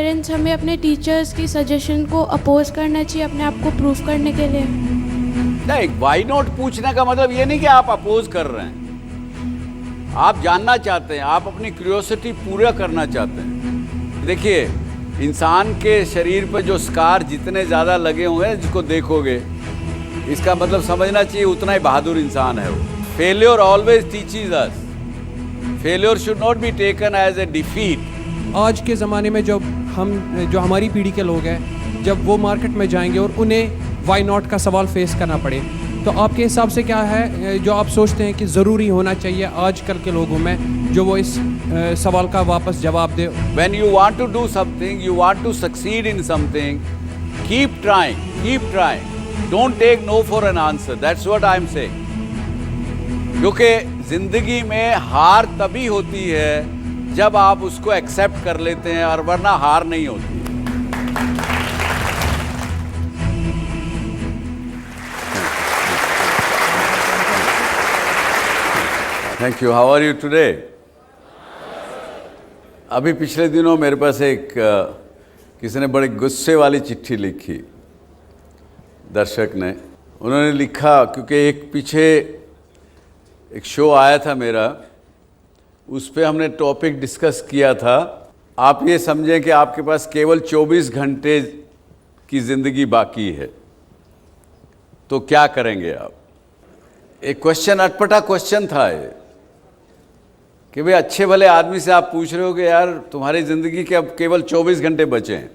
Parents हमें अपने teachers की सजेशन को अपोज करना चाहिए अपने आप को प्रूव करने के लिए? नहीं, वाई नॉट पूछने का मतलब ये नहीं कि आप अपोज कर रहे हैं, आप जानना चाहते हैं, आप अपनी क्यूरियोसिटी पूरा करना चाहते हैं। देखिए, इंसान के शरीर पर जो स्कार जितने ज़्यादा लगे हुए हैं, जिसको देखोगे, इसका मतलब समझना चाहिए उतना ही बहादुर इंसान है वो। Failure always teaches us, failure should not be taken as a defeat. आज के ज़माने में जो हमारी पीढ़ी के लोग हैं, जब वो मार्केट में जाएंगे और उन्हें वाई नॉट का सवाल फेस करना पड़े, तो आपके हिसाब से क्या है जो आप सोचते हैं कि ज़रूरी होना चाहिए आजकल के लोगों में, जो वो इस सवाल का वापस जवाब दे? When you want to do something, you want to succeed in something, keep trying, keep trying. Don't take no for an answer. That's what I'm saying. क्योंकि जिंदगी में हार तभी होती है जब आप उसको एक्सेप्ट कर लेते हैं, और वरना हार नहीं होती। Thank you. How are you today? अभी पिछले दिनों मेरे पास एक किसी ने बड़े गुस्से वाली चिट्ठी लिखी, दर्शक ने। उन्होंने लिखा, क्योंकि एक पीछे एक शो आया था मेरा, उस पे हमने टॉपिक डिस्कस किया था, आप ये समझें कि आपके पास केवल 24 घंटे की ज़िंदगी बाकी है, तो क्या करेंगे आप? एक क्वेश्चन, अटपटा क्वेश्चन था ये, कि भाई अच्छे भले आदमी से आप पूछ रहे हो कि यार तुम्हारी ज़िंदगी के अब केवल 24 घंटे बचे हैं।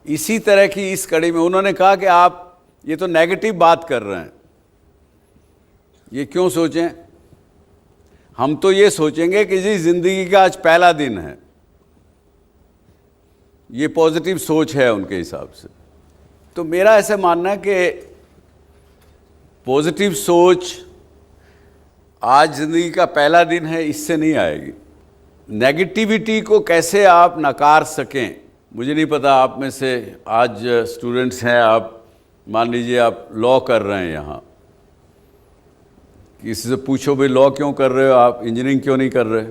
इसी तरह की इस कड़ी में उन्होंने कहा कि आप ये तो नेगेटिव बात कर रहे हैं, ये क्यों सोचें? हम तो ये सोचेंगे कि जी ज़िंदगी का आज पहला दिन है। ये पॉजिटिव सोच है उनके हिसाब से। तो मेरा ऐसा मानना है कि पॉजिटिव सोच आज ज़िंदगी का पहला दिन है, इससे नहीं आएगी। नेगेटिविटी को कैसे आप नकार सकें, मुझे नहीं पता। आप में से आज स्टूडेंट्स हैं, आप मान लीजिए आप लॉ कर रहे हैं यहाँ, किसी से पूछो भाई लॉ क्यों कर रहे हो आप, इंजीनियरिंग क्यों नहीं कर रहे?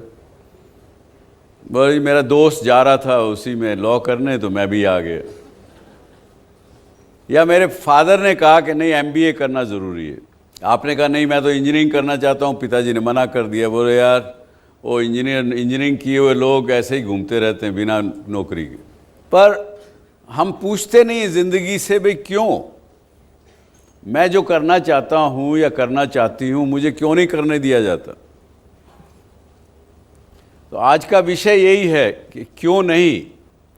भाई मेरा दोस्त जा रहा था उसी में लॉ करने, तो मैं भी आ गया। या मेरे फादर ने कहा कि नहीं एमबीए करना ज़रूरी है, आपने कहा नहीं मैं तो इंजीनियरिंग करना चाहता हूँ, पिताजी ने मना कर दिया। बोले यार वो इंजीनियरिंग किए हुए लोग ऐसे ही घूमते रहते हैं बिना नौकरी के। पर हम पूछते नहीं ज़िंदगी से भाई क्यों, मैं जो करना चाहता हूँ या करना चाहती हूँ मुझे क्यों नहीं करने दिया जाता? तो आज का विषय यही है कि क्यों नहीं।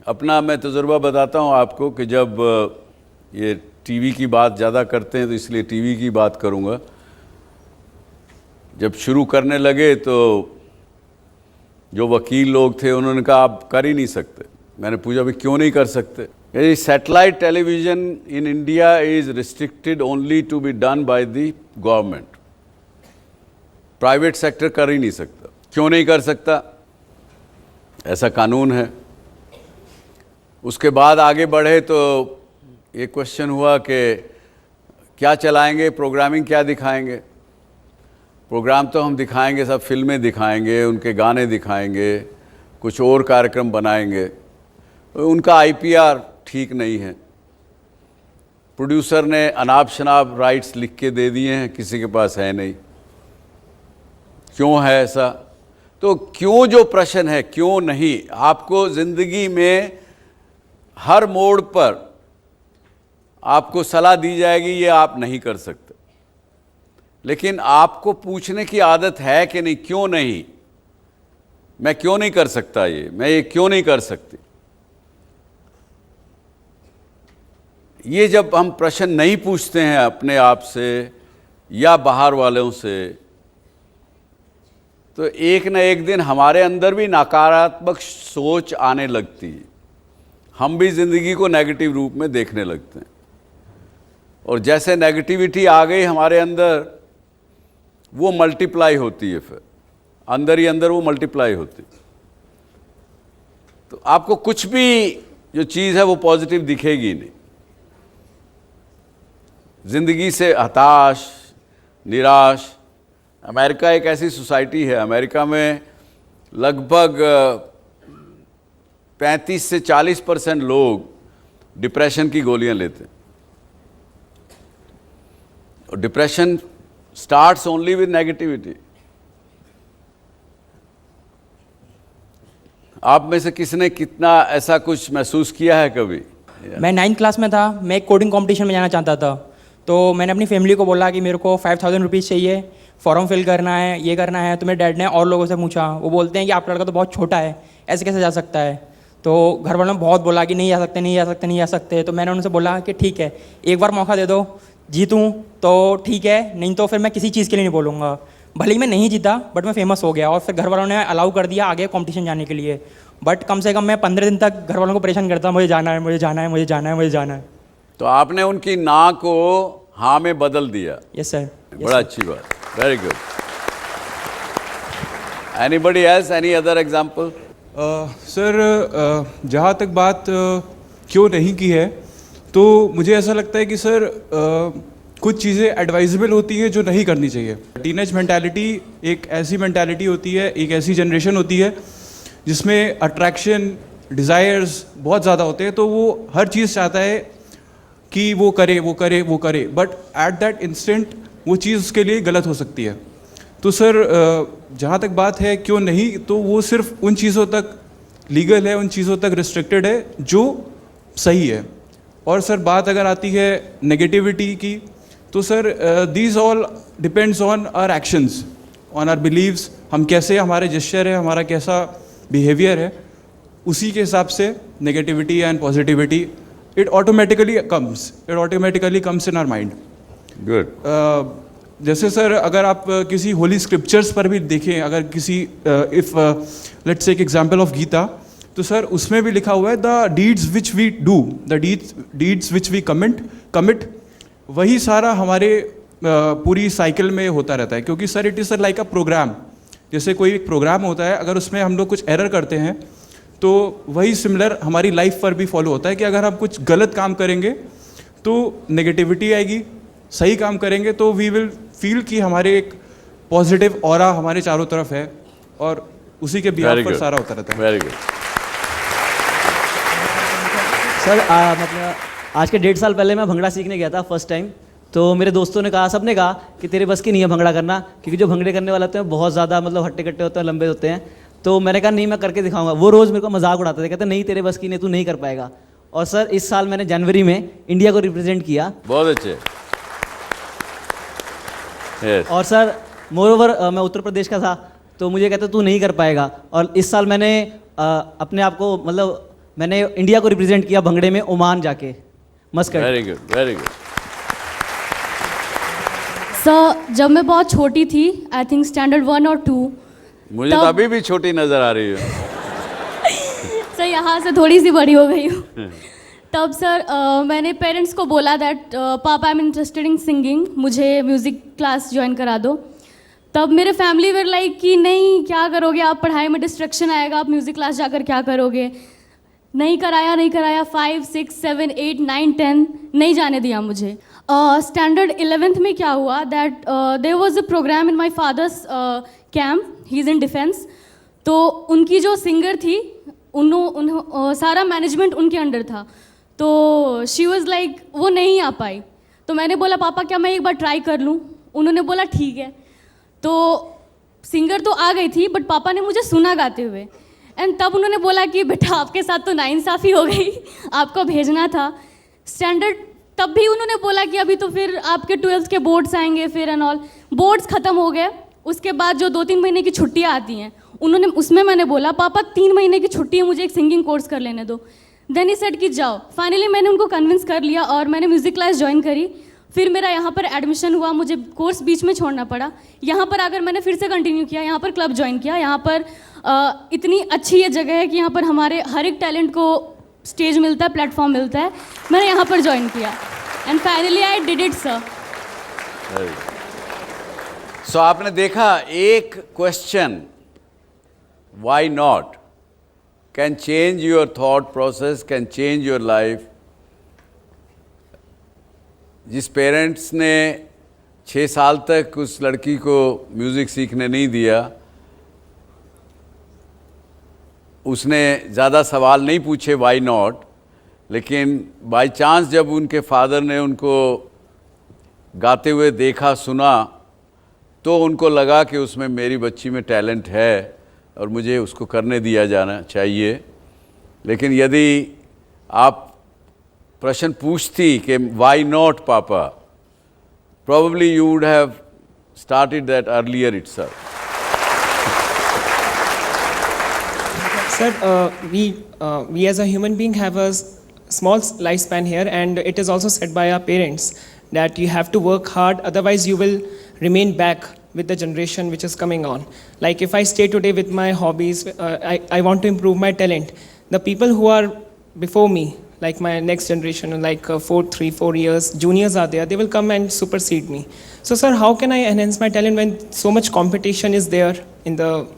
अपना मैं तजुर्बा बताता हूँ आपको कि जब ये टीवी की बात ज़्यादा करते हैं तो इसलिए टीवी की बात करूँगा। जब शुरू करने लगे तो जो वकील लोग थे उन्होंने कहा आप कर ही नहीं सकते। मैंने पूछा भाई क्यों नहीं कर सकते? Satellite television in India is restricted only to be done by the government, private sector कर ही नहीं सकता। क्यों नहीं कर सकता? ऐसा कानून है। उसके बाद आगे बढ़े तो ये क्वेश्चन हुआ कि क्या चलाएंगे, प्रोग्रामिंग क्या दिखाएंगे? प्रोग्राम तो हम दिखाएंगे, सब फिल्में दिखाएंगे, उनके गाने दिखाएंगे, कुछ और कार्यक्रम बनाएंगे। उनका आईपीआर ठीक नहीं है, प्रोड्यूसर ने अनाप शनाप राइट्स लिख के दे दिए हैं, किसी के पास है नहीं। क्यों है ऐसा? तो क्यों जो प्रश्न है, क्यों नहीं, आपको ज़िंदगी में हर मोड़ पर आपको सलाह दी जाएगी ये आप नहीं कर सकते, लेकिन आपको पूछने की आदत है कि नहीं, क्यों नहीं, मैं क्यों नहीं कर सकता, मैं ये क्यों नहीं कर सकती। ये जब हम प्रश्न नहीं पूछते हैं अपने आप से या बाहर वालों से, तो एक न एक दिन हमारे अंदर भी नकारात्मक सोच आने लगती है। हम भी ज़िंदगी को नेगेटिव रूप में देखने लगते हैं, और जैसे नेगेटिविटी आ गई हमारे अंदर, वो मल्टीप्लाई होती है, फिर अंदर ही अंदर वो मल्टीप्लाई होती है। तो आपको कुछ भी जो चीज़ है वो पॉजिटिव दिखेगी नहीं। ज़िंदगी से हताश, निराश। अमेरिका एक ऐसी सोसाइटी है, अमेरिका में लगभग 35 से 40% लोग डिप्रेशन की गोलियां लेते हैं। और depression starts only with negativity. आप में से किसने कितना ऐसा कुछ महसूस किया है कभी? मैं 9th क्लास में था, मैं एक कोडिंग कंपटीशन में जाना चाहता था। तो मैंने अपनी फैमिली को बोला कि मेरे को 5000 रुपीज़ चाहिए, फॉर्म फिल करना है, ये करना है। तो मेरे डैड ने और लोगों से पूछा, वो बोलते हैं कि आपका लड़का तो बहुत छोटा है, ऐसे कैसे जा सकता है। तो घर वालों ने बहुत बोला कि नहीं जा सकते, नहीं जा सकते, नहीं जा सकते। तो मैंने उनसे बोला कि ठीक है, एक बार मौका दे दो, जीतूँ तो ठीक है, नहीं तो फिर मैं किसी चीज़ के लिए नहीं बोलूँगा। भले ही मैं नहीं जीता, बट मैं फेमस हो गया। और फिर घर वालों ने अलाउ कर दिया आगे कंपटीशन जाने के लिए। बट कम से कम मैं 15 दिन तक घर वालों को परेशान करता, मुझे जाना है, मुझे जाना है, मुझे जाना है, मुझे जाना है। तो आपने उनकी ना को हाँ में बदल दिया। Yes sir. बड़ा अच्छी बात, very good. Anybody else, any other example? Sir, जहाँ तक बात क्यों नहीं की है, तो मुझे ऐसा लगता है कि सर कुछ चीज़ें एडवाइजेबल होती हैं जो नहीं करनी चाहिए। टीनेज मेंटालिटी एक ऐसी मेंटालिटी होती है, एक ऐसी जनरेशन होती है जिसमें अट्रैक्शन, डिज़ायर्स बहुत ज़्यादा होते हैं। तो वो हर चीज़ चाहता है कि वो करे, वो करे, वो करे, बट एट दैट इंस्टेंट वो चीज़ उसके लिए गलत हो सकती है। तो सर, जहाँ तक बात है क्यों नहीं, तो वो सिर्फ उन चीज़ों तक लीगल है, उन चीज़ों तक रिस्ट्रिक्टेड है जो सही है। और सर बात अगर आती है नेगेटिविटी की, तो sir these all depends on our actions, on our beliefs. हम कैसे, हमारे जेस्चर है, हमारा कैसा बिहेवियर है, उसी के हिसाब से negativity and positivity it automatically comes in our mind. Good. जैसे सर अगर आप किसी होली स्क्रिप्चर्स पर भी देखें, अगर किसी if let's take example of Gita, तो सर उसमें भी लिखा हुआ है the deeds which we do, the deeds which we commit, वही सारा हमारे पूरी साइकिल में होता रहता है। क्योंकि sir it is sir like a program. जैसे कोई एक प्रोग्राम होता है, अगर उसमें हम लोग कुछ एरर करते हैं तो वही सिमिलर हमारी लाइफ पर भी फॉलो होता है कि अगर हम कुछ गलत काम करेंगे तो नेगेटिविटी आएगी, सही काम करेंगे तो वी विल फील कि हमारे एक पॉजिटिव ऑरा हमारे चारों तरफ है, और उसी के बिहाफ पर सारा होता रहता है। Very good sir. मतलब आज के 1.5 साल पहले मैं भंगड़ा सीखने गया था फर्स्ट टाइम। तो मेरे दोस्तों ने कहा, सबने कहा कि तेरे बस की नहीं है भंगड़ा करना, क्योंकि जो भंगड़े करने वाले होते हैं बहुत ज़्यादा मतलब हट्टे कट्टे होते हैं, लंबे होते हैं। तो मैंने कहा नहीं, मैं करके दिखाऊंगा। वो रोज़ मेरे को मजाक उड़ाते थे, कहते नहीं तेरे बस की नहीं, तू नहीं कर पाएगा। और सर इस साल मैंने जनवरी में इंडिया को रिप्रेजेंट किया। बहुत अच्छे। yes. और सर मोरओवर मैं उत्तर प्रदेश का था, तो मुझे कहते तू नहीं कर पाएगा। और इस साल मैंने अपने आप को मतलब मैंने इंडिया को रिप्रेजेंट किया भंगड़े में, ओमान जाके, Muscat. Very good, very good. Sir जब मैं बहुत छोटी थी, आई थिंक स्टैंडर्ड 1 और 2, मुझे तो अभी भी छोटी नजर आ रही है। सर यहाँ से थोड़ी सी बड़ी हो गई हूँ। तब सर मैंने पेरेंट्स को बोला दैट पापा I am interested in singing, मुझे म्यूज़िक क्लास ज्वाइन करा दो। तब मेरे फैमिली वेर लाइक कि नहीं क्या करोगे आप, पढ़ाई में डिस्ट्रैक्शन आएगा, आप म्यूज़िक क्लास जाकर क्या करोगे। नहीं कराया 5, 6, 7, 8, 9, 10 नहीं जाने दिया मुझे। स्टैंडर्ड 11th में क्या हुआ that there was a program in my father's camp, he is in defence. तो उनकी जो सिंगर थी सारा मैनेजमेंट उनके अंडर था। तो शी वाज लाइक वो नहीं आ पाई। तो मैंने बोला पापा क्या मैं एक बार ट्राई कर लूँ। उन्होंने बोला ठीक है। तो सिंगर तो आ गई थी, बट पापा ने मुझे सुना गाते हुए। एंड तब उन्होंने बोला कि बेटा आपके साथ तो नाइंसाफ़ी हो गई, आपको भेजना था। स्टैंडर्ड तब भी उन्होंने बोला कि अभी तो फिर आपके 12th के बोर्ड्स आएंगे फिर एंड ऑल। बोर्ड्स ख़त्म हो गए, उसके बाद जो 2-3 महीने की छुट्टियाँ आती हैं उसमें मैंने बोला पापा 3 महीने की छुट्टी है, मुझे एक सिंगिंग कोर्स कर लेने दो। देन ही सेड कि जाओ। फाइनली मैंने उनको कन्विंस कर लिया और मैंने म्यूज़िक क्लास ज्वाइन करी। फिर मेरा यहाँ पर एडमिशन हुआ, मुझे कोर्स बीच में छोड़ना पड़ा। यहाँ पर आकर मैंने फिर से कंटिन्यू किया, यहाँ पर क्लब ज्वाइन किया। यहाँ पर इतनी अच्छी ये जगह है कि यहाँ पर हमारे हर एक टैलेंट को स्टेज मिलता है, प्लेटफॉर्म मिलता है। मैंने यहाँ पर ज्वाइन किया and finally I did it sir. So आपने देखा, एक question why not can change your thought process, can change your life. जिस पेरेंट्स ने 6 साल तक उस लड़की को म्यूज़िक सीखने नहीं दिया, उसने ज़्यादा सवाल नहीं पूछे वाई नॉट, लेकिन बाय चांस जब उनके फादर ने उनको गाते हुए देखा सुना तो उनको लगा कि उसमें मेरी बच्ची में टैलेंट है और मुझे उसको करने दिया जाना चाहिए। लेकिन यदि आप प्रश्न पूछती कि वाई नॉट पापा, probably you would have started that earlier itself. Sir, we as a human being have a small lifespan here, and it is also said by our parents that you have to work hard, otherwise you will remain back with the generation which is coming on. Like if I stay today with my hobbies, I want to improve my talent. The people who are before me, like my next generation, like 3-4 years juniors are there, they will come and supersede me. So sir, how can I enhance my talent when so much competition is there in the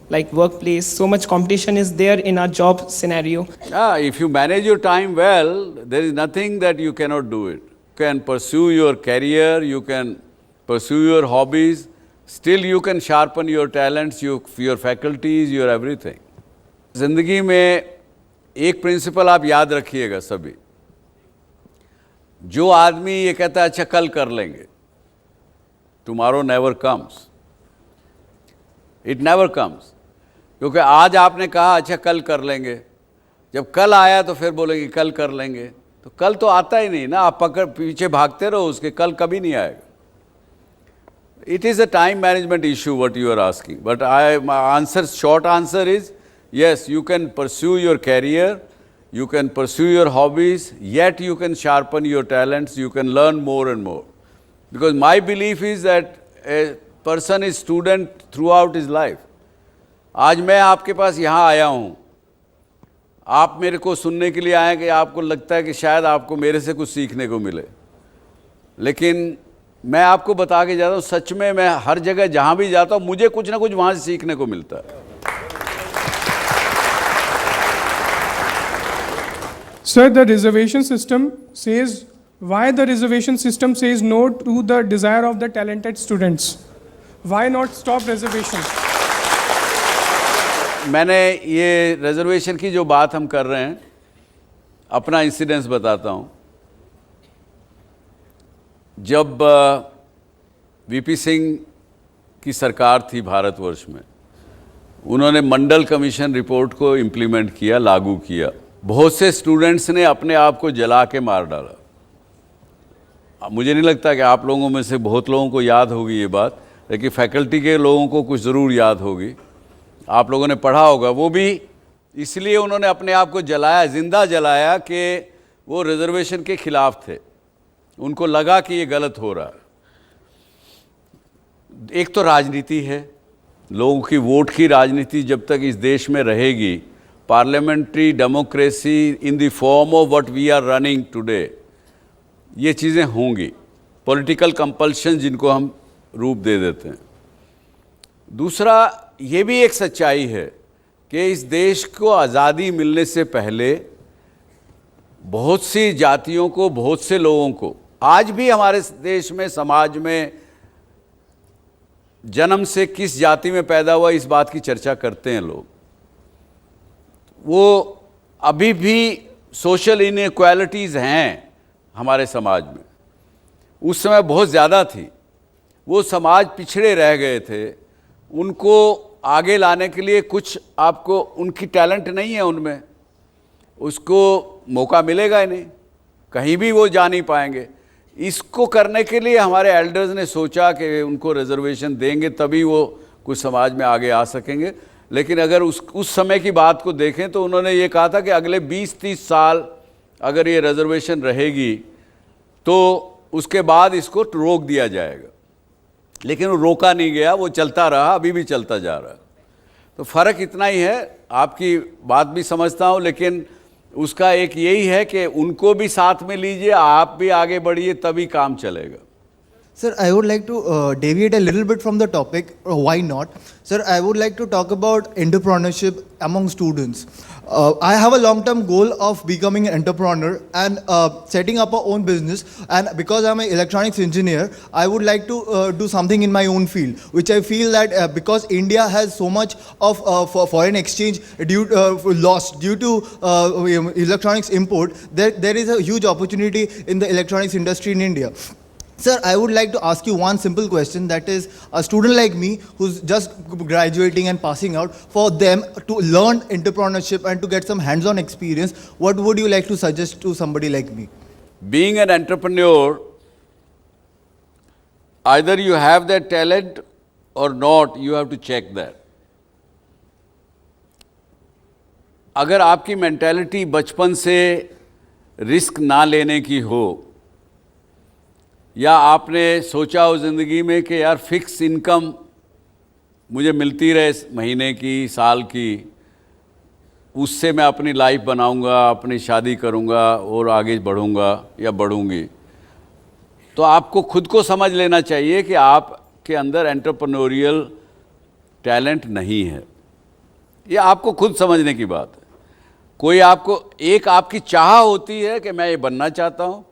like workplace, so much competition is there in our job scenario? If you manage your time well, there is nothing that you cannot do it. You can pursue your career, you can pursue your hobbies, still you can sharpen your talents, your faculties, your everything. ज़िंदगी में एक principal आप याद रखिएगा सभी, जो आदमी ये कहता है अच्छा कल कर लेंगे, tomorrow never comes, it never comes. क्योंकि आज आपने कहा अच्छा कल कर लेंगे, जब कल आया तो फिर बोलेंगे कल कर लेंगे, तो कल तो आता ही नहीं ना, आप पीछे भागते रहो उसके, कल कभी नहीं आएगा। It is a time management issue what you are asking, but my short answer is yes, you can pursue your career, you can pursue your hobbies, yet you can sharpen your talents, you can learn more and more. Because my belief is that a person is student throughout his life. आज मैं आपके पास यहाँ आया हूँ, आप मेरे को सुनने के लिए आए कि आपको लगता है कि शायद आपको मेरे से कुछ सीखने को मिले, लेकिन मैं आपको बता के जाता हूँ सच में मैं हर जगह जहाँ भी जाता हूँ मुझे कुछ ना कुछ वहाँ से सीखने को मिलता है। Sir, the reservation system says, why the reservation system says no to the desire of the talented students? Why not stop reservation? मैंने ये रिजर्वेशन की जो बात हम कर रहे हैं, अपना इंसिडेंस बताता हूँ। जब वीपी सिंह की सरकार थी भारतवर्ष में, उन्होंने मंडल कमीशन रिपोर्ट को इम्प्लीमेंट किया, लागू किया। बहुत से स्टूडेंट्स ने अपने आप को जला के मार डाला। मुझे नहीं लगता कि आप लोगों में से बहुत लोगों को याद होगी ये बात, लेकिन फैकल्टी के लोगों को कुछ ज़रूर याद होगी, आप लोगों ने पढ़ा होगा। वो भी इसलिए उन्होंने अपने आप को जलाया, जिंदा जलाया कि वो रिजर्वेशन के खिलाफ थे, उनको लगा कि ये गलत हो रहा है। एक तो राजनीति है, लोगों की वोट की राजनीति जब तक इस देश में रहेगी, parliamentary democracy in the form of what we are running today, ये चीज़ें होंगी। पॉलिटिकल कंपल्शन जिनको हम रूप दे देते हैं। दूसरा ये भी एक सच्चाई है कि इस देश को आज़ादी मिलने से पहले बहुत सी जातियों को, बहुत से लोगों को, आज भी हमारे देश में, समाज में जन्म से किस जाति में पैदा हुआ इस बात की चर्चा करते हैं लोग। वो अभी भी सोशल इनइक्वालिटीज़ हैं हमारे समाज में, उस समय बहुत ज़्यादा थी। वो समाज पिछड़े रह गए थे, उनको आगे लाने के लिए कुछ आपको, उनकी टैलेंट नहीं है उनमें, उसको मौका मिलेगा ही नहीं, कहीं भी वो जा नहीं पाएंगे। इसको करने के लिए हमारे एल्डर्स ने सोचा कि उनको रिजर्वेशन देंगे तभी वो कुछ समाज में आगे आ सकेंगे। लेकिन अगर उस समय की बात को देखें तो उन्होंने ये कहा था कि अगले 20-30 साल अगर ये रिजर्वेशन रहेगी तो उसके बाद इसको रोक दिया जाएगा, लेकिन वो रोका नहीं गया, वो चलता रहा, अभी भी चलता जा रहा है। तो फ़र्क इतना ही है, आपकी बात भी समझता हूँ, लेकिन उसका एक यही है कि उनको भी साथ में लीजिए, आप भी आगे बढ़िए, तभी काम चलेगा। Sir, I would like to deviate a little bit from the topic. Why not? Sir, I would like to talk about entrepreneurship among students. I have a long-term goal of becoming an entrepreneur and setting up our own business. And because I'm an electronics engineer, I would like to do something in my own field, which I feel that because India has so much of foreign exchange loss due to electronics import, there is a huge opportunity in the electronics industry in India. Sir, I would like to ask you one simple question, that is, a student like me who's just graduating and passing out, for them to learn entrepreneurship and to get some hands-on experience, what would you like to suggest to somebody like me? Being an entrepreneur, either you have that talent or not, you have to check that. अगर आपकी mentality बचपन से risk ना लेने की हो, या आपने सोचा हो ज़िंदगी में कि यार फिक्स इनकम मुझे मिलती रहे महीने की, साल की, उससे मैं अपनी लाइफ बनाऊंगा, अपनी शादी करूंगा और आगे बढ़ूंगा या बढ़ूंगी, तो आपको खुद को समझ लेना चाहिए कि आपके अंदर एंटरप्रेन्योरियल टैलेंट नहीं है। ये आपको खुद समझने की बात है। कोई आपको, एक आपकी चाह होती है कि मैं ये बनना चाहता हूँ,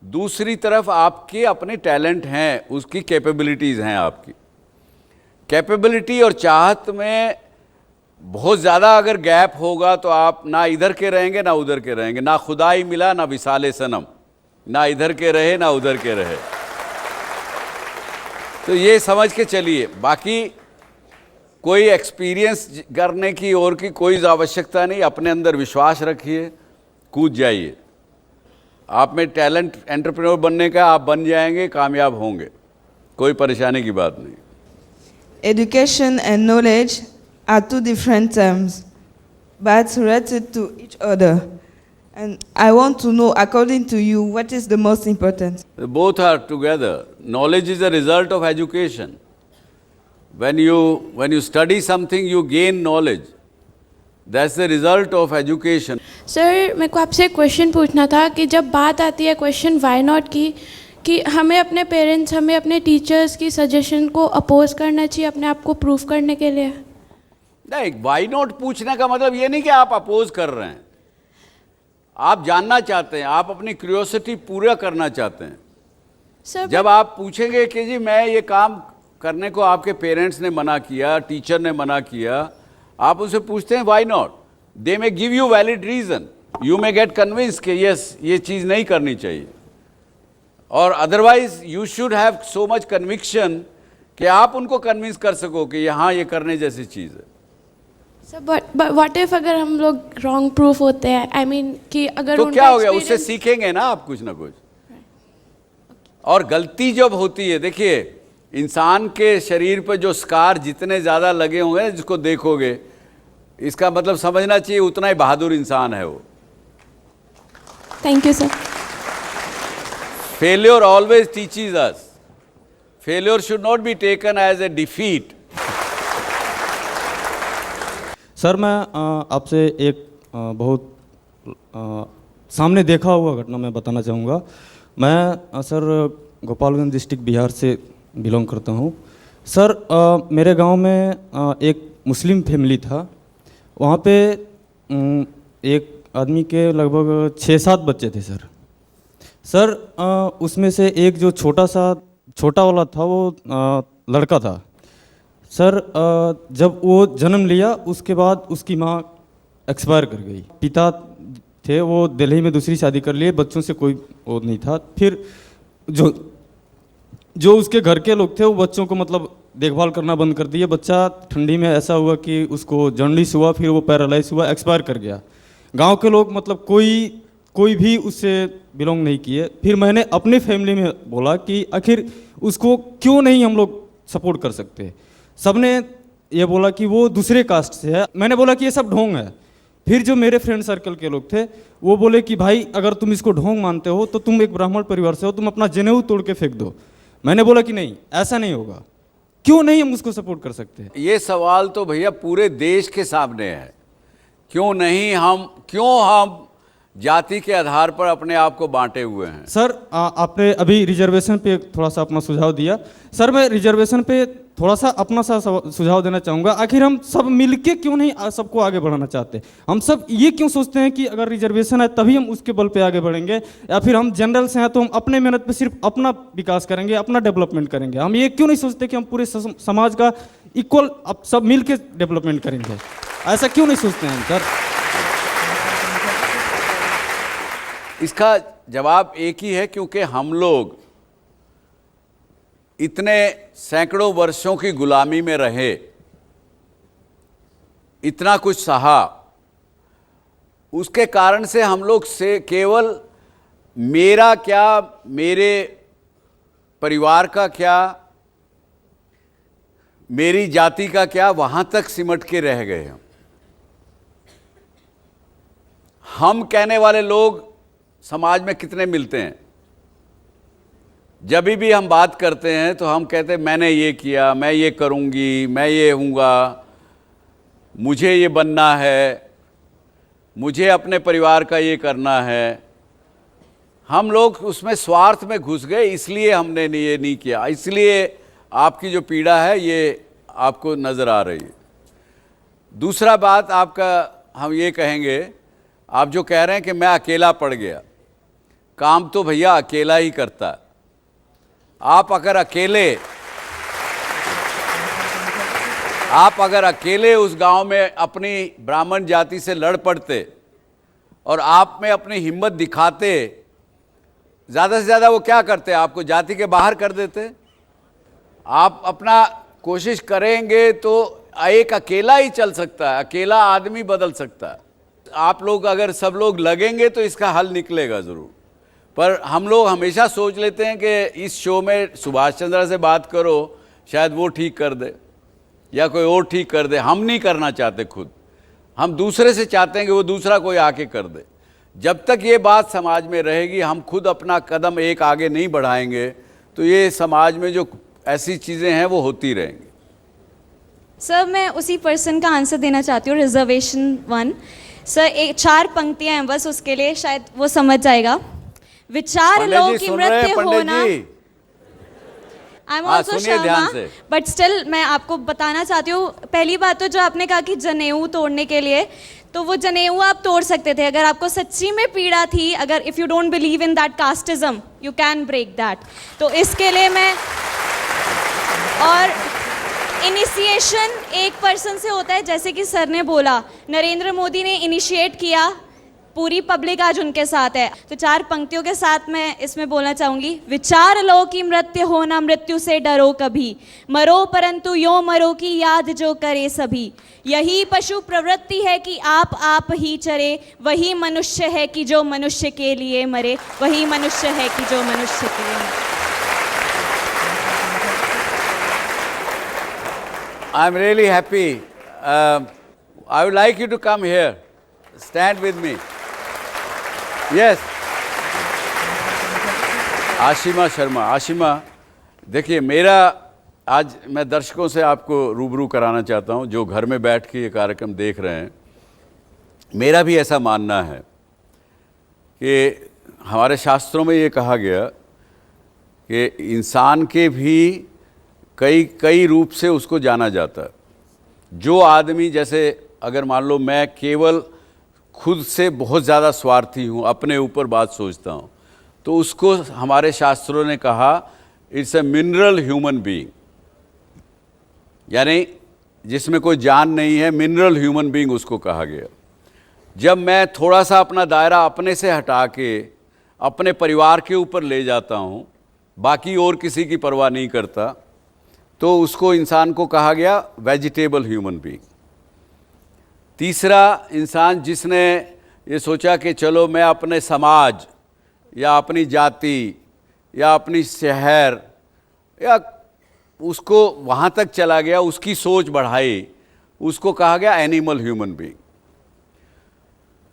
दूसरी तरफ आपके अपने टैलेंट हैं, उसकी कैपेबिलिटीज़ हैं। आपकी कैपेबिलिटी और चाहत में बहुत ज़्यादा अगर गैप होगा तो आप ना इधर के रहेंगे ना उधर के रहेंगे, ना खुदाई मिला ना विसाले सनम, ना इधर के रहे ना उधर के रहे। तो ये समझ के चलिए, बाकी कोई एक्सपीरियंस करने की और की कोई आवश्यकता नहीं। अपने अंदर विश्वास रखिए, कूद जाइए। आप में टैलेंट एंटरप्रेन्योर बनने का, आप बन जाएंगे, कामयाब होंगे, कोई परेशानी की बात नहीं। Education and knowledge are two different terms, but related to each other. And I want to know, according to you, what is the most important? Both are together. Knowledge is a result of education. When you study something, you gain knowledge. That's the result of education. Sir, मेरे को आपसे एक question पूछना था कि जब बात आती है क्वेश्चन वाई नॉट की, कि हमें अपने पेरेंट्स, हमें अपने टीचर्स की सजेशन को अपोज करना चाहिए अपने आप को प्रूव करने के लिए? नहीं, वाई नॉट पूछने का मतलब ये नहीं कि आप अपोज कर रहे हैं, आप जानना चाहते हैं, आप अपनी क्यूरियोसिटी पूरा करना चाहते हैं। सर, जब आप पूछेंगे कि जी मैं ये काम करने को आपके पेरेंट्स ने मना किया, टीचर ने मना किया, आप उनसे पूछते हैं why not, they may give you valid reason, you may get convince कि यस ये चीज़ नहीं करनी चाहिए, और otherwise you should have so much conviction कि आप उनको कन्विंस कर सको कि यहाँ ये करने जैसी चीज़ है। सर, व्हाट इफ अगर हम लोग रॉन्ग प्रूफ होते हैं, आई मीन कि अगर तो क्या हो गया, उससे सीखेंगे ना आप कुछ ना कुछ। और गलती जब होती है, देखिए इंसान के शरीर पर जो स्कार जितने ज़्यादा लगे होंगे, जिसको देखोगे, इसका मतलब समझना चाहिए उतना ही बहादुर इंसान है वो। Thank you sir. Failure always teaches us, failure should not be taken as a defeat. Sir, मैं आपसे एक बहुत सामने देखा हुआ घटना मैं बताना चाहूँगा। मैं सर गोपालगंज डिस्ट्रिक्ट बिहार से बिलोंग करता हूँ। सर, मेरे गांव में एक मुस्लिम फैमिली था। वहाँ पे एक आदमी के लगभग 6-7 बच्चे थे सर। सर, उसमें से एक जो छोटा वाला था वो लड़का था। सर, जब वो जन्म लिया उसके बाद उसकी माँ एक्सपायर कर गई। पिता थे वो दिल्ली में दूसरी शादी कर लिए, बच्चों से कोई वो नहीं था। फिर जो उसके घर के लोग थे वो बच्चों को मतलब देखभाल करना बंद कर दिए। बच्चा ठंडी में ऐसा हुआ कि उसको जॉन्डिस हुआ, फिर वो पैरालाइज हुआ, एक्सपायर कर गया। गांव के लोग मतलब कोई भी उससे बिलोंग नहीं किए। फिर मैंने अपनी फैमिली में बोला कि आखिर उसको क्यों नहीं हम लोग सपोर्ट कर सकते। सबने ये बोला कि वो दूसरे कास्ट से है। मैंने बोला कि ये सब ढोंग है। फिर जो मेरे फ्रेंड सर्कल के लोग थे वो बोले कि भाई अगर तुम इसको ढोंग मानते हो तो तुम एक ब्राह्मण परिवार से हो, तुम अपना जनेऊ तोड़ के फेंक दो। मैंने बोला कि नहीं, ऐसा नहीं होगा, क्यों नहीं हम उसको सपोर्ट कर सकते। ये सवाल तो भैया पूरे देश के सामने है। क्यों नहीं हम जाति के आधार पर अपने आप को बांटे हुए हैं। सर, आपने अभी रिजर्वेशन पे थोड़ा सा अपना सुझाव दिया। सर, मैं रिजर्वेशन पे थोड़ा सा अपना सा सुझाव देना चाहूँगा। आखिर हम सब मिलके क्यों नहीं सबको आगे बढ़ाना चाहते? हम सब ये क्यों सोचते हैं कि अगर रिजर्वेशन है तभी हम उसके बल पे आगे बढ़ेंगे, या फिर हम जनरल से हैं तो हम अपने मेहनत पे सिर्फ अपना विकास करेंगे, अपना डेवलपमेंट करेंगे? हम ये क्यों नहीं सोचते कि हम पूरे समाज का इक्वल अब सब मिल के डेवलपमेंट करेंगे? ऐसा क्यों नहीं सोचते हैं सर? इसका जवाब एक ही है, क्योंकि हम लोग इतने सैकड़ों वर्षों की गुलामी में रहे, इतना कुछ सहा, उसके कारण से हम लोग से केवल मेरा क्या, मेरे परिवार का क्या, मेरी जाति का क्या, वहां तक सिमट के रह गए हैं। हम कहने वाले लोग समाज में कितने मिलते हैं? जब भी हम बात करते हैं तो हम कहते हैं मैंने ये किया, मैं ये करूंगी, मैं ये हूँगा, मुझे ये बनना है, मुझे अपने परिवार का ये करना है। हम लोग उसमें स्वार्थ में घुस गए, इसलिए हमने ये नहीं किया। इसलिए आपकी जो पीड़ा है ये आपको नज़र आ रही है। दूसरा बात आपका, हम ये कहेंगे, आप जो कह रहे हैं कि मैं अकेला पड़ गया, काम तो भैया अकेला ही करता है। आप अगर अकेले उस गांव में अपनी ब्राह्मण जाति से लड़ पड़ते और आप में अपनी हिम्मत दिखाते, ज़्यादा से ज़्यादा वो क्या करते? आपको जाति के बाहर कर देते। आप अपना कोशिश करेंगे तो एक अकेला ही चल सकता है, अकेला आदमी बदल सकता है। आप लोग अगर सब लोग लगेंगे तो इसका हल निकलेगा ज़रूर। पर हम लोग हमेशा सोच लेते हैं कि इस शो में सुभाष चंद्र से बात करो, शायद वो ठीक कर दे या कोई और ठीक कर दे। हम नहीं करना चाहते खुद, हम दूसरे से चाहते हैं कि वो दूसरा कोई आके कर दे। जब तक ये बात समाज में रहेगी, हम खुद अपना कदम एक आगे नहीं बढ़ाएंगे तो ये समाज में जो ऐसी चीज़ें हैं वो होती रहेंगी। सर, मैं उसी पर्सन का आंसर देना चाहती हूँ, रिजर्वेशन 1। सर, 4 पंक्तियाँ हैं बस, उसके लिए शायद वो समझ जाएगा। विचार लो कि नृत्य होना, I am also Sharma, but still मैं आपको बताना चाहती हूँ। पहली बात तो जो आपने कहा कि जनेऊ तोड़ने के लिए, तो वो जनेऊ आप तोड़ सकते थे अगर आपको सच्ची में पीड़ा थी। अगर if you don't believe in that casteism, you can break that. तो इसके लिए मैं, और इनिशिएशन एक पर्सन से होता है, जैसे कि सर ने बोला, नरेंद्र मोदी ने इनिशिएट किया, पूरी पब्लिक आज उनके साथ है। तो 4 पंक्तियों के साथ मैं इसमें बोलना चाहूँगी। विचार लो कि मृत्यु होना, मृत्यु से डरो कभी, मरो परंतु यो मरो की याद जो करे सभी। यही पशु प्रवृत्ति है कि आप ही चरे, वही मनुष्य है कि जो मनुष्य के लिए मरे, वही मनुष्य है कि जो मनुष्य के लिए मरे। I'm really happy. I would like you to come here. Stand with me. Yes. Ashima Sharma. Ashima, देखिए, मेरा आज मैं दर्शकों से आपको रूबरू कराना चाहता हूं जो घर में बैठ के ये कार्यक्रम देख रहे हैं। मेरा भी ऐसा मानना है कि हमारे शास्त्रों में ये कहा गया कि इंसान के भी कई रूप से उसको जाना जाता है। जो आदमी, जैसे अगर मान लो मैं केवल खुद से बहुत ज़्यादा स्वार्थी हूँ, अपने ऊपर बात सोचता हूँ, तो उसको हमारे शास्त्रों ने कहा it's a mineral human being, यानी जिसमें कोई जान नहीं है, मिनरल ह्यूमन बीइंग उसको कहा गया। जब मैं थोड़ा सा अपना दायरा अपने से हटा के अपने परिवार के ऊपर ले जाता हूँ, बाकी और किसी की परवाह नहीं करता, तो उसको इंसान को कहा गया वेजिटेबल ह्यूमन बीइंग। तीसरा, इंसान जिसने ये सोचा कि चलो मैं अपने समाज या अपनी जाति या अपनी शहर या उसको वहाँ तक चला गया, उसकी सोच बढ़ाई, उसको कहा गया एनिमल ह्यूमन बीइंग।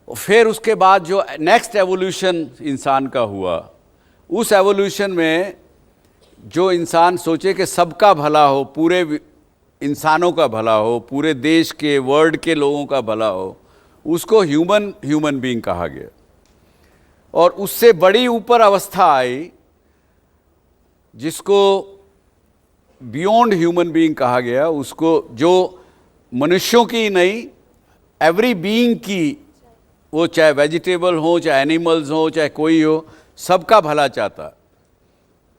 फिर उसके बाद जो नेक्स्ट एवोल्यूशन इंसान का हुआ, उस एवोल्यूशन में जो इंसान सोचे कि सबका भला हो, पूरे इंसानों का भला हो, पूरे देश के, वर्ल्ड के लोगों का भला हो, उसको ह्यूमन बीइंग कहा गया। और उससे बड़ी ऊपर अवस्था आई जिसको बियॉन्ड ह्यूमन बीइंग कहा गया, उसको जो मनुष्यों की नहीं, एवरी बीइंग की, वो चाहे वेजिटेबल हो, चाहे एनिमल्स हो, चाहे कोई हो, सबका भला चाहता,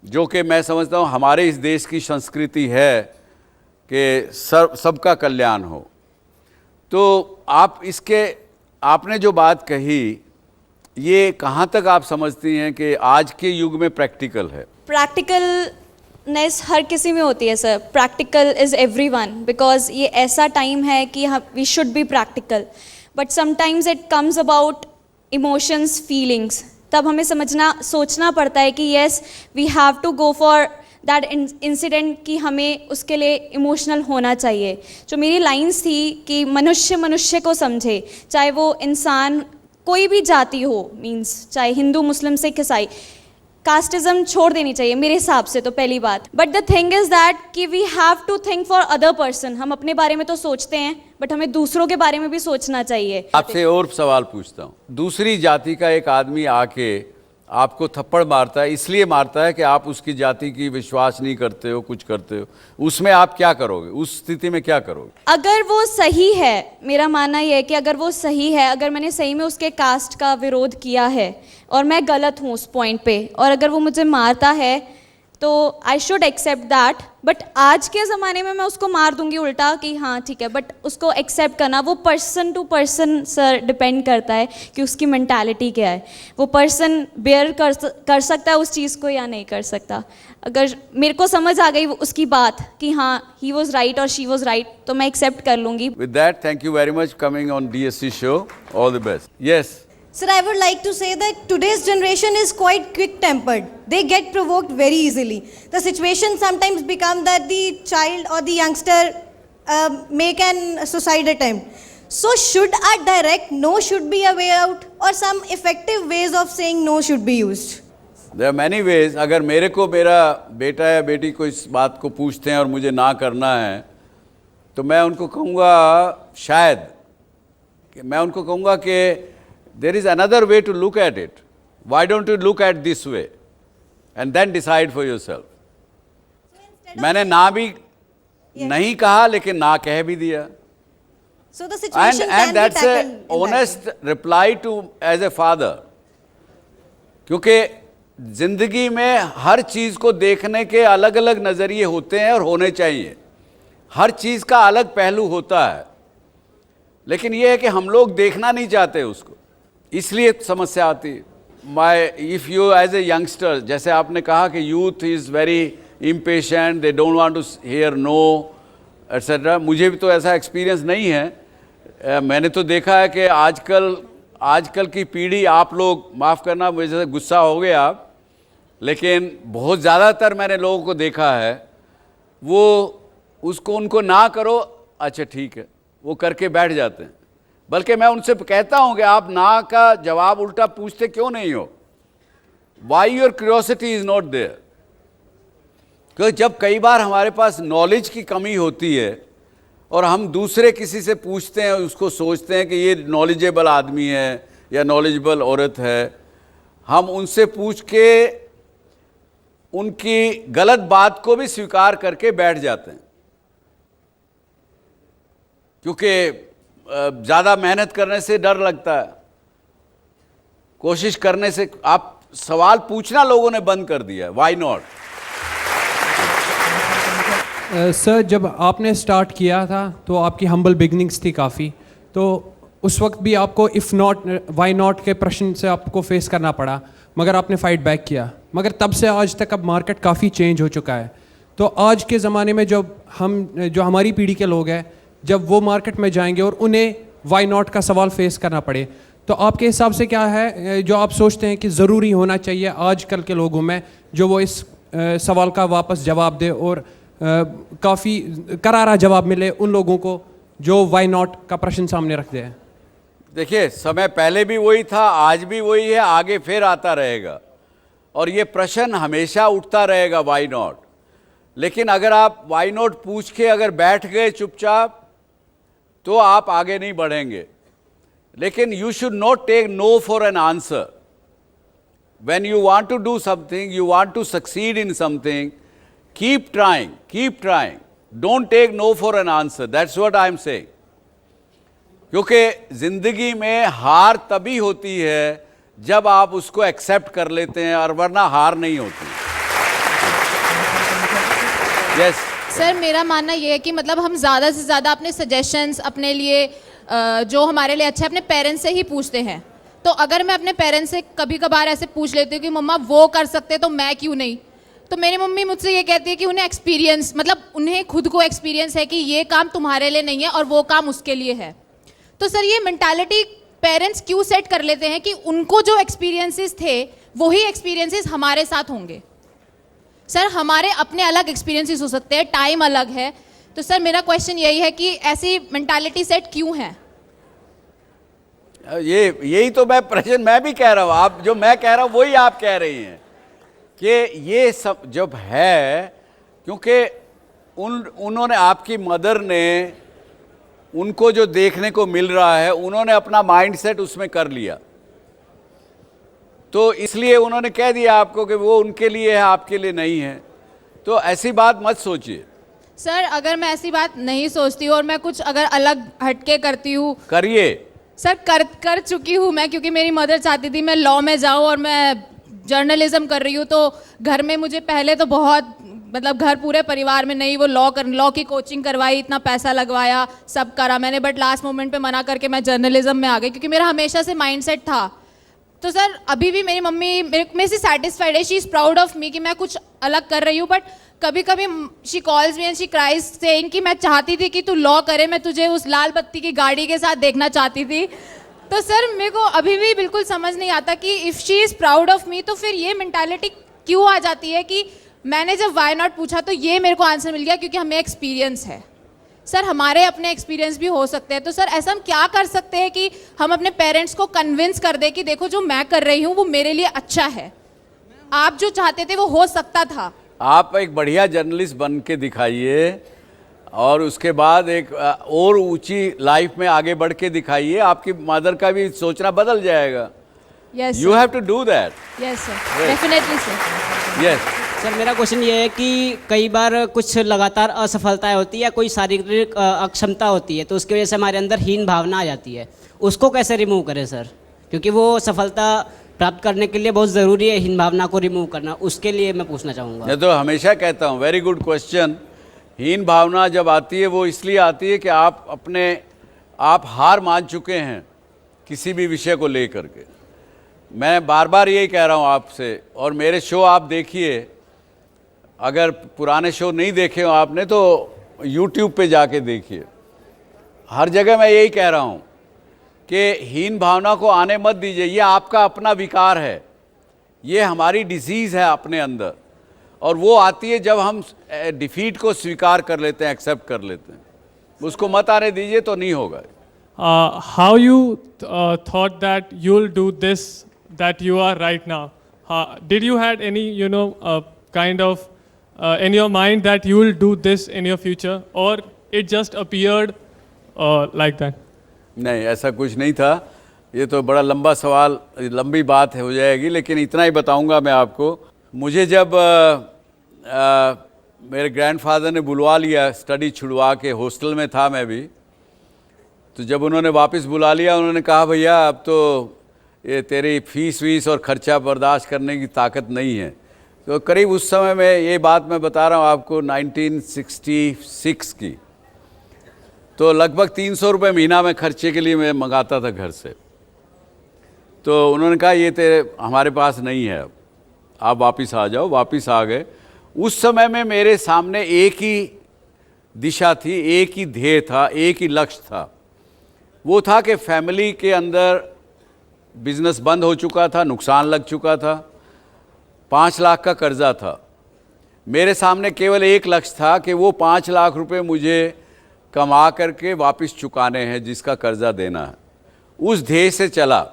जो कि मैं समझता हूँ हमारे इस देश की संस्कृति है कि सबका कल्याण हो। तो आप इसके, आपने जो बात कही, ये कहाँ तक आप समझती हैं कि आज के युग में प्रैक्टिकल है? प्रैक्टिकलनेस हर किसी में होती है sir, practical is everyone, because ये ऐसा टाइम है कि we should be practical, but sometimes it comes about emotions, feelings, तब हमें सोचना पड़ता है कि yes we have to go for that incident, कि हमें उसके लिए इमोशनल होना चाहिए। जो मेरी लाइंस थी कि मनुष्य मनुष्य को समझे, चाहे वो इंसान कोई भी जाति हो, मीन्स चाहे हिंदू, मुस्लिम, सिख, ईसाई, कास्टिज्म छोड़ देनी चाहिए मेरे हिसाब से तो पहली बात। But the thing is that कि we have to think for other person. हम अपने बारे में तो सोचते हैं, बट हमें दूसरों के बारे में भी सोचना चाहिए। आपसे और सवाल पूछता हूँ, दूसरी जाति का एक आदमी आके आपको थप्पड़ मारता है, इसलिए मारता है कि आप उसकी जाति की विश्वास नहीं करते हो, कुछ करते हो, उसमें आप क्या करोगे? उस स्थिति में क्या करोगे? अगर वो सही है, मेरा मानना ये है कि अगर वो सही है, अगर मैंने सही में उसके कास्ट का विरोध किया है और मैं गलत हूँ उस पॉइंट पे, और अगर वो मुझे मारता है तो I should accept that. But आज के ज़माने में मैं उसको मार दूंगी उल्टा कि हाँ ठीक है, बट उसको एक्सेप्ट करना वो person to person sir depend करता है कि उसकी मेंटालिटी क्या है। वो पर्सन बेयर कर सकता है उस चीज़ को या नहीं कर सकता। अगर मेरे को समझ आ गई उसकी बात कि हाँ ही वॉज राइट और शी वॉज राइट, तो मैं एक्सेप्ट कर लूँगी। With that, thank you very much coming on DSC show, all the best. Yes Sir, I would like to say that today's generation is quite quick-tempered. They get provoked very easily. The situation sometimes becomes that the child or the youngster make an suicide attempt. So should a direct no should be a way out, or some effective ways of saying no should be used? There are many ways. अगर मेरे को मेरा बेटा या बेटी को इस बात को पूछते हैं और मुझे ना करना है, तो मैं उनको कहूँगा शायद कि मैं उनको कहूँगा कि there is another way to look at it. Why don't you look at this way and then decide for yourself? मैंने ना भी नहीं कहा, लेकिन ना कह भी दिया. So the situation and that's an honest reply to as a father. क्योंकि जिंदगी में हर चीज को देखने के अलग अलग नजरिए होते हैं और होने चाहिए. हर चीज का अलग पहलू होता है, लेकिन यह है कि हम लोग देखना नहीं चाहते उसको, इसलिए समस्या आती है। If you as a youngster, जैसे आपने कहा कि youth is very impatient, they don't want to hear no etcetera, मुझे भी तो ऐसा एक्सपीरियंस नहीं है। मैंने तो देखा है कि आजकल की पीढ़ी, आप लोग माफ़ करना मुझे जैसे गुस्सा हो गए आप, लेकिन बहुत ज़्यादातर मैंने लोगों को देखा है, वो उसको उनको ना करो, अच्छा ठीक है, वो करके बैठ जाते हैं। बल्कि मैं उनसे कहता हूं कि आप ना का जवाब उल्टा पूछते क्यों नहीं हो? Why your curiosity is not there? क्योंकि जब कई बार हमारे पास नॉलेज की कमी होती है और हम दूसरे किसी से पूछते हैं, उसको सोचते हैं कि ये नॉलेजेबल आदमी है या नॉलेजेबल औरत है, हम उनसे पूछ के उनकी गलत बात को भी स्वीकार करके बैठ जाते हैं, क्योंकि ज़्यादा मेहनत करने से डर लगता है, कोशिश करने से। आप सवाल पूछना लोगों ने बंद कर दिया है, वाई नॉट? सर, जब आपने स्टार्ट किया था तो आपकी हम्बल बिगनिंग्स थी काफ़ी, तो उस वक्त भी आपको इफ़ नॉट वाई नॉट के प्रश्न से आपको फेस करना पड़ा, मगर आपने फाइट बैक किया। मगर तब से आज तक अब मार्केट काफ़ी चेंज हो चुका है। तो आज के ज़माने में जो हमारी पीढ़ी के लोग हैं, जब वो मार्केट में जाएंगे और उन्हें वाई नॉट का सवाल फेस करना पड़े, तो आपके हिसाब से क्या है जो आप सोचते हैं कि ज़रूरी होना चाहिए आजकल के लोगों में, जो वो इस सवाल का वापस जवाब दे और काफ़ी करारा जवाब मिले उन लोगों को जो वाई नॉट का प्रश्न सामने रखते हैं? देखिए, समय पहले भी वही था, आज भी वही है, आगे फिर आता रहेगा, और ये प्रश्न हमेशा उठता रहेगा, वाई नॉट। लेकिन अगर आप वाई नॉट पूछ के अगर बैठ गए चुपचाप, तो आप आगे नहीं बढ़ेंगे। लेकिन you should not take no for an answer. When you want to do something, you want to succeed in something, keep trying. Don't take no for an answer. That's what I am saying. क्योंकि जिंदगी में हार तभी होती है जब आप उसको एक्सेप्ट कर लेते हैं, और वरना हार नहीं होती। यस सर, मेरा मानना ये है कि मतलब हम ज़्यादा से ज़्यादा अपने सजेशंस अपने लिए जो हमारे लिए अच्छा है अपने पेरेंट्स से ही पूछते हैं। तो अगर मैं अपने पेरेंट्स से कभी कभार ऐसे पूछ लेती हूँ कि मम्मा वो कर सकते तो मैं क्यों नहीं, तो मेरी मम्मी मुझसे ये कहती है कि उन्हें एक्सपीरियंस, मतलब उन्हें खुद को एक्सपीरियंस है कि ये काम तुम्हारे लिए नहीं है और वो काम उसके लिए है। तो सर ये मेंटालिटी पेरेंट्स क्यों सेट कर लेते हैं कि उनको जो एक्सपीरियंसेस थे वही एक्सपीरियंसेस हमारे साथ होंगे। सर हमारे अपने अलग एक्सपीरियंसेस हो सकते हैं, टाइम अलग है। तो सर मेरा क्वेश्चन यही है कि ऐसी मेंटालिटी सेट क्यों है? यही तो मैं भी कह रहा हूँ, आप जो मैं कह रहा हूँ वही आप कह रही हैं कि ये सब जब है, क्योंकि उन्होंने, आपकी मदर ने, उनको जो देखने को मिल रहा है उन्होंने अपना माइंडसेट उसमें कर लिया, तो इसलिए उन्होंने कह दिया आपको कि वो उनके लिए है, आपके लिए नहीं है। तो ऐसी बात मत सोचिए। सर अगर मैं ऐसी बात नहीं सोचती हूँ और मैं कुछ अगर अलग हटके करती हूँ, करिए सर। कर चुकी हूँ मैं, क्योंकि मेरी मदर चाहती थी मैं लॉ में जाऊँ और मैं जर्नलिज्म कर रही हूँ। तो घर में मुझे पहले तो बहुत, मतलब घर पूरे परिवार में नहीं, वो लॉ की कोचिंग करवाई, इतना पैसा लगवाया, सब करा मैंने, बट लास्ट मोमेंट पे मना करके मैं जर्नलिज्म में आ गई, क्योंकि मेरा हमेशा से माइंडसेट था। तो सर अभी भी मेरी मम्मी मेरे से सेटिस्फाइड है, she is proud of me कि मैं कुछ अलग कर रही हूँ। बट कभी कभी she calls me and she cries saying कि मैं चाहती थी कि तू लॉ करे, मैं तुझे उस लाल बत्ती की गाड़ी के साथ देखना चाहती थी। तो सर मेरे को अभी भी बिल्कुल समझ नहीं आता कि if she is proud of me तो फिर ये मेंटालिटी क्यों आ जाती है कि मैंने जब वाई नॉट पूछा तो ये मेरे को आंसर मिल गया क्योंकि हमें एक्सपीरियंस है। सर हमारे अपने एक्सपीरियंस भी हो सकते हैं। तो सर ऐसा हम क्या कर सकते हैं कि हम अपने पेरेंट्स को कन्विंस कर दें कि देखो जो मैं कर रही हूँ वो मेरे लिए अच्छा है, आप जो चाहते थे वो हो सकता था। आप एक बढ़िया जर्नलिस्ट बन के दिखाइए और उसके बाद एक और ऊंची लाइफ में आगे बढ़ के दिखाइए, आपकी मदर का भी सोचना बदल जाएगा। You have to do that. Yes sir, definitely sir. Yes sir, मेरा क्वेश्चन ये है कि कई बार कुछ लगातार असफलताएं होती है या कोई शारीरिक अक्षमता होती है, तो उसकी वजह से हमारे अंदर हीन भावना आ जाती है, उसको कैसे रिमूव करें सर? क्योंकि वो सफलता प्राप्त करने के लिए बहुत ज़रूरी है हीन भावना को रिमूव करना, उसके लिए मैं पूछना चाहूँगा। मैं तो हमेशा कहता हूँ, वेरी गुड क्वेश्चन। हीन भावना जब आती है वो इसलिए आती है कि आप हार मान चुके हैं किसी भी विषय को लेकर के। मैं बार बार यही कह रहा हूँ आपसे, और मेरे शो आप देखिए, अगर पुराने शो नहीं देखे हो आपने तो YouTube पे जाके देखिए, हर जगह मैं यही कह रहा हूँ कि हीन भावना को आने मत दीजिए। ये आपका अपना विकार है, ये हमारी डिजीज़ है अपने अंदर, और वो आती है जब हम डिफीट को स्वीकार कर लेते हैं, एक्सेप्ट कर लेते हैं। उसको मत आने दीजिए तो नहीं होगा। How you thought that you'll do this that you are right now? Did you had any kind of in your mind that you will do this in your future, or it just appeared like that? नहीं, ऐसा कुछ नहीं था। ये तो बड़ा लंबा सवाल, लंबी बात हो जाएगी, लेकिन इतना ही बताऊंगा मैं आपको। मुझे जब मेरे ग्रैंडफादर ने बुलवा लिया स्टडी छुड़वा के, हॉस्टल में था मैं भी, तो जब उन्होंने वापस बुला लिया, उन्होंने कहा भैया अब तो ये तेरी फीस वीस और ख़र्चा बर्दाश्त करने की ताकत नहीं है। तो करीब उस समय में, ये बात मैं बता रहा हूँ आपको 1966 की, तो लगभग 300 रुपये महीना में खर्चे के लिए मैं मंगाता था घर से। तो उन्होंने कहा ये तेरे हमारे पास नहीं है, अब आप वापस आ जाओ। वापस आ गए। उस समय में मेरे सामने एक ही दिशा थी, एक ही ध्येय था, एक ही लक्ष्य था। वो था कि फैमिली के अंदर बिजनेस बंद हो चुका था, नुकसान लग चुका था, 5 लाख का कर्जा था। मेरे सामने केवल एक लक्ष्य था कि वो 5 लाख रुपए मुझे कमा करके वापस चुकाने हैं, जिसका कर्जा देना है। उस ध्येय से चला।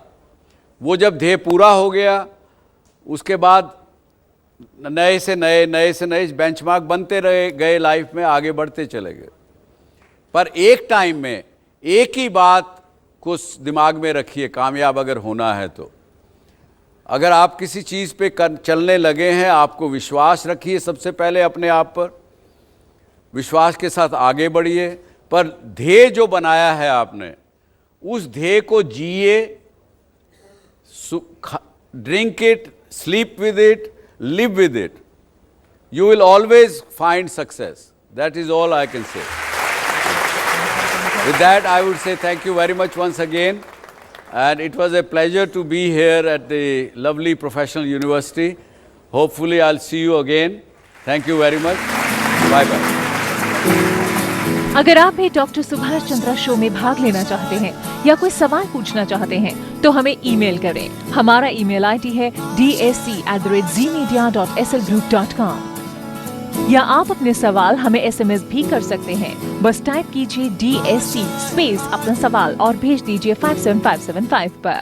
वो जब ध्येय पूरा हो गया, उसके बाद नए से नए बेंचमार्क बनते रहे गए, लाइफ में आगे बढ़ते चले गए। पर एक टाइम में एक ही बात को दिमाग में रखिए, कामयाब अगर होना है तो, अगर आप किसी चीज़ पे चलने लगे हैं, आपको विश्वास रखिए सबसे पहले अपने आप पर, विश्वास के साथ आगे बढ़िए, पर ध्येय जो बनाया है आपने उस ध्येय को जिए, drink it, sleep with it, live with it. You will always find success. That is all I can say. With that, I would say thank you very much once again. And it was a pleasure to be here at the lovely professional university. Hopefully, I'll see you again. Thank you very much. Bye-bye. अगर आप भी doctor Subhash Chandra show में भाग लेना चाहते हैं या कोई सवाल पूछना चाहते हैं तो हमें ईमेल करें. हमारा ईमेल आईडी है dsc@zmedia.slgroup.com या आप अपने सवाल हमें SMS भी कर सकते हैं. बस टाइप कीजिए DSC स्पेस अपना सवाल और भेज दीजिए 57575 पर.